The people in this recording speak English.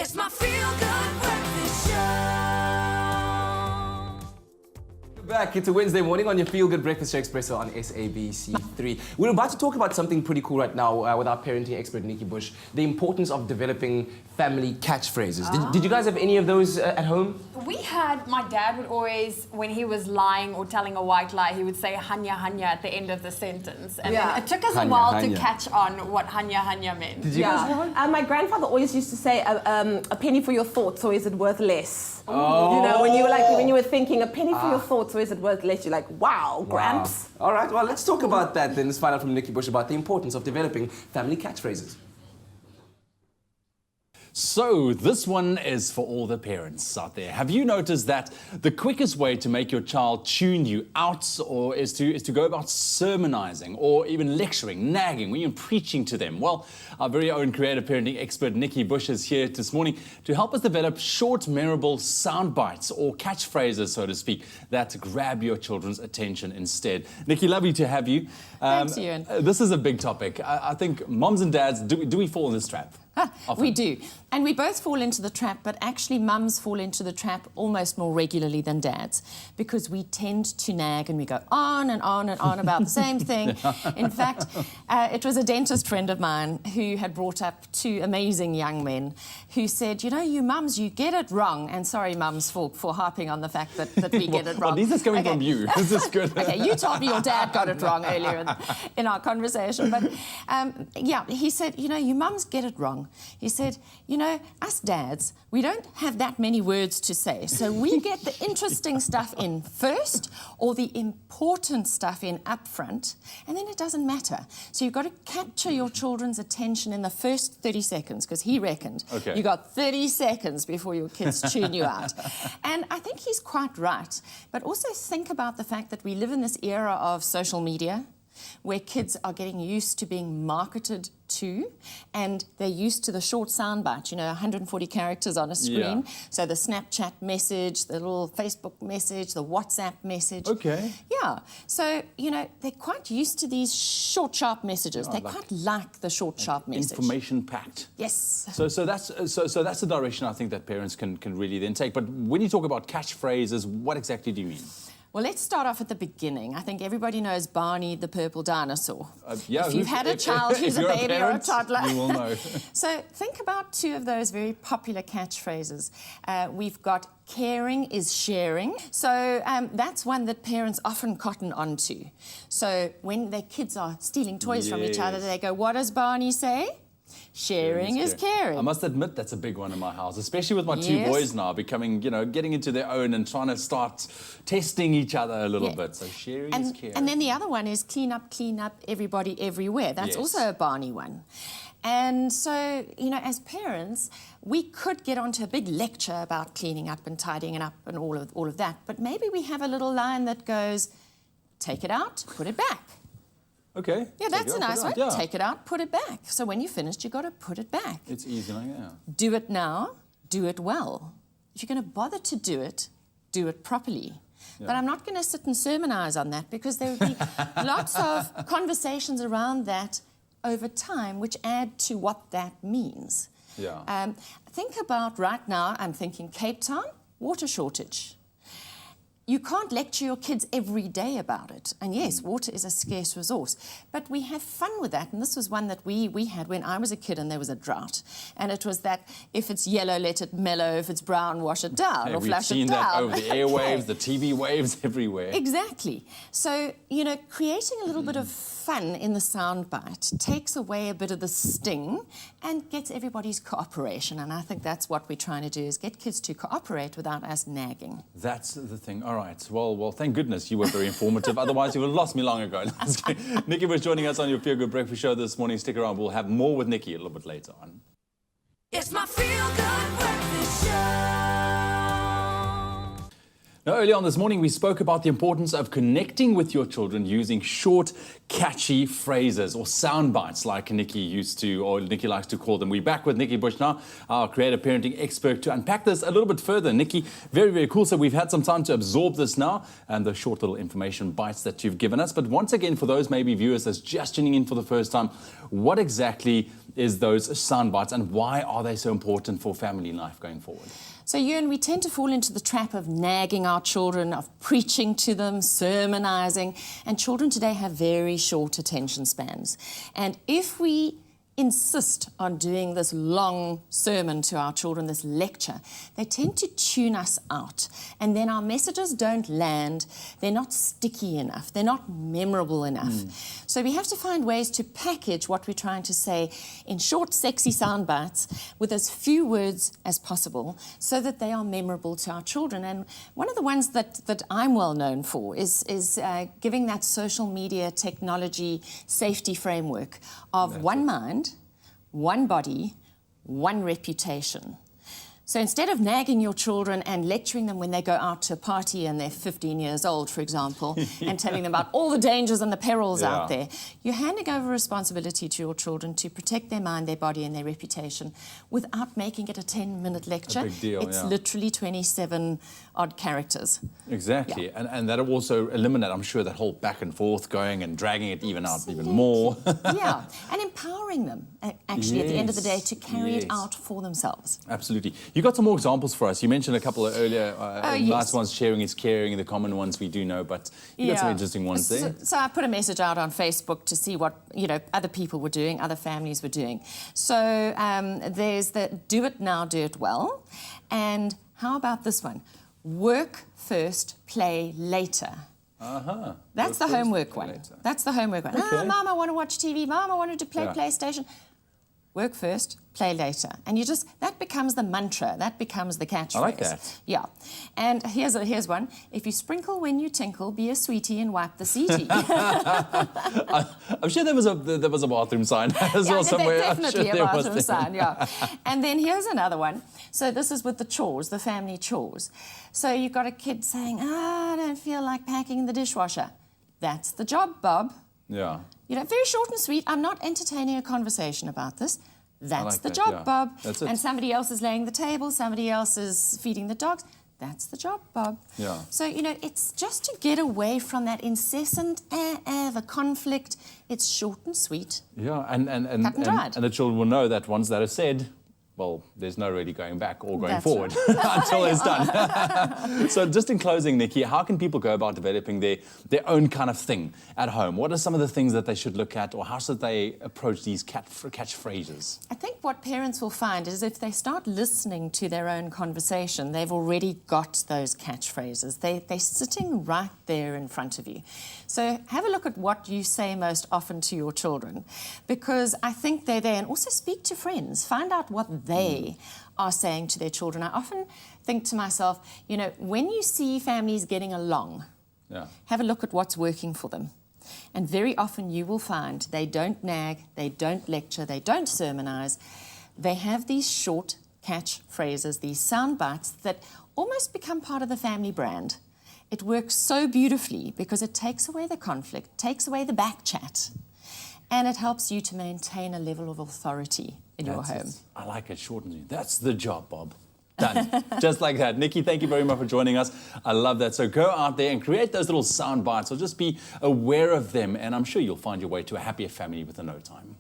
It's my feel-good breakfast show. Back. It's a Wednesday morning on your Feel Good Breakfast Show Expresso on SABC3. We're about to talk about something pretty cool right now with our parenting expert, Nikki Bush, the importance of developing family catchphrases. Did you guys have any of those at home? We had, my dad would always, when he was lying or telling a white lie, he would say hanya hanya at the end of the sentence. And then it took us a while to catch on what hanya hanya meant. Did you guys have one? My grandfather always used to say, a penny for your thoughts, or is it worth less? Oh. You know, when you were thinking, a penny for your thoughts, or is it worth less? You're like, wow, Gramps. All right, well, let's talk about that then. Let's find out from Nikki Bush about the importance of developing family catchphrases. So this one is for all the parents out there. Have you noticed that the quickest way to make your child tune you out or is to go about sermonizing or even lecturing, nagging, or even preaching to them? Well, our very own creative parenting expert Nikki Bush is here this morning to help us develop short, memorable sound bites or catchphrases, so to speak, that grab your children's attention instead. Nikki, lovely to have you. Thanks, Ewan. This is a big topic. I think moms and dads, do we fall in this trap? We do. And we both fall into the trap, but actually mums fall into the trap almost more regularly than dads because we tend to nag and we go on and on and on about the same thing. In fact, it was a dentist friend of mine who had brought up two amazing young men who said, you know, you mums, you get it wrong. And sorry, mums, for harping on the fact that we get it wrong. Well, this is coming from you. This is good. Okay, you told me your dad got it wrong earlier in our conversation. But yeah, he said, you know, you mums get it wrong. He said, you know, us dads, we don't have that many words to say. So we get the interesting stuff in first or the important stuff in up front, and then it doesn't matter. So you've got to capture your children's attention in the first 30 seconds, because he reckoned you got 30 seconds before your kids tune you out. And I think he's quite right. But also think about the fact that we live in this era of social media, where kids are getting used to being marketed to, and they're used to the short soundbite, you know, 140 characters on a screen. Yeah. So the Snapchat message, the little Facebook message, the WhatsApp message. Okay. Yeah. So, you know, they're quite used to these short, sharp messages. They quite like the short, sharp message. Information packed. Yes. So that's the direction I think that parents can really then take. But when you talk about catchphrases, what exactly do you mean? Well, let's start off at the beginning. I think everybody knows Barney the purple dinosaur. Yeah, if you've had a child who's a baby or a toddler. You will know. So think about two of those very popular catchphrases. We've got caring is sharing. So that's one that parents often cotton onto. So when their kids are stealing toys from each other, they go, what does Barney say? Sharing is caring. I must admit that's a big one in my house, especially with my two boys now becoming, you know, getting into their own and trying to start testing each other a little bit. So sharing is caring. And then the other one is clean up, everybody, everywhere. That's also a Barney one. And so, you know, as parents, we could get onto a big lecture about cleaning up and tidying it up and all of that. But maybe we have a little line that goes, take it out, put it back. Okay. Yeah, that's a nice one. Yeah. Take it out, put it back. So when you're finished, you've got to put it back. It's easy like that. Do it now, do it well. If you're going to bother to do it properly. Yeah. But I'm not going to sit and sermonize on that, because there would be lots of conversations around that over time which add to what that means. Yeah. Think about right now, I'm thinking Cape Town, water shortage. You can't lecture your kids every day about it. And yes, water is a scarce resource. But we have fun with that. And this was one that we had when I was a kid and there was a drought. And it was that if it's yellow, let it mellow. If it's brown, wash it down or flush it down. We've seen that over the airwaves, the TV waves, everywhere. Exactly. So, you know, creating a little bit of fun in the soundbite takes away a bit of the sting and gets everybody's cooperation. And I think that's what we're trying to do, is get kids to cooperate without us nagging. That's the thing. All right. Well, thank goodness you were very informative. Otherwise, you would have lost me long ago. Nikki was joining us on your Feel Good Breakfast Show this morning. Stick around. We'll have more with Nikki a little bit later on. It's my feel-good breakfast show. Now, earlier on this morning, we spoke about the importance of connecting with your children using short, catchy phrases or sound bites, like Nikki likes to call them. We're back with Nikki Bush now, our creative parenting expert, to unpack this a little bit further. Nikki, very, very cool. So we've had some time to absorb this now and the short little information bites that you've given us. But once again, for those maybe viewers that's just tuning in for the first time, what exactly is those sound bites, and why are they so important for family life going forward? So, Ewan, we tend to fall into the trap of nagging our children, of preaching to them, sermonizing, and children today have very short attention spans. And if we insist on doing this long sermon to our children, this lecture, they tend to tune us out. And then our messages don't land. They're not sticky enough. They're not memorable enough. So we have to find ways to package what we're trying to say in short, sexy sound bites with as few words as possible so that they are memorable to our children. And one of the ones that I'm well known for is giving that social media technology safety framework of one mind, one body, one reputation. So instead of nagging your children and lecturing them when they go out to a party and they're 15 years old, for example, and telling them about all the dangers and the perils out there, you're handing over responsibility to your children to protect their mind, their body, and their reputation without making it a 10-minute lecture. A big deal, it's literally 27 odd characters. Exactly, and that'll also eliminate, I'm sure, that whole back and forth going and dragging it even out even more. Yeah, and empowering them, actually, at the end of the day, to carry it out for themselves. Absolutely. You got some more examples for us. You mentioned a couple of earlier nice yes. ones, sharing is caring, the common ones we do know, but you got some interesting ones there. So I put a message out on Facebook to see what other people were doing, other families were doing. So there's the do it now, do it well. And how about this one? Work first, play later. That's the homework one. That's the homework one. Okay. Mom, I want to watch TV. Mom, I wanted to play PlayStation. Work first, play later. And that becomes the mantra, that becomes the catchphrase. I like that. Yeah. And here's one. If you sprinkle when you tinkle, be a sweetie and wipe the seatie. I'm sure there was a bathroom sign as well somewhere. Definitely a bathroom sign, yeah. And then here's another one. So this is with the chores, the family chores. So you've got a kid saying, I don't feel like packing the dishwasher. That's the job, Bob. Yeah. Very short and sweet. I'm not entertaining a conversation about this. That's the job, Bob. That's it. And somebody else is laying the table, somebody else is feeding the dogs. That's the job, Bob. Yeah. So, it's just to get away from that incessant the conflict. It's short and sweet. Yeah, and the children will know that once that is said, well, there's no really going back or going forward until it's done. So just in closing, Nikki, how can people go about developing their own kind of thing at home? What are some of the things that they should look at, or how should they approach these catchphrases? I think what parents will find is if they start listening to their own conversation, they've already got those catchphrases. They're sitting right there in front of you. So have a look at what you say most often to your children, because I think they're there. And also speak to friends. Find out what they are saying to their children. I often think to myself, when you see families getting along, have a look at what's working for them. And very often you will find they don't nag, they don't lecture, they don't sermonize. They have these short catchphrases, these sound bites that almost become part of the family brand. It works so beautifully because it takes away the conflict, takes away the back chat, and it helps you to maintain a level of authority in your home. I like it, short and sweet. That's the job, Bob. Done. Just like that. Nikki, thank you very much for joining us. I love that. So go out there and create those little sound bites, or just be aware of them, and I'm sure you'll find your way to a happier family within no time.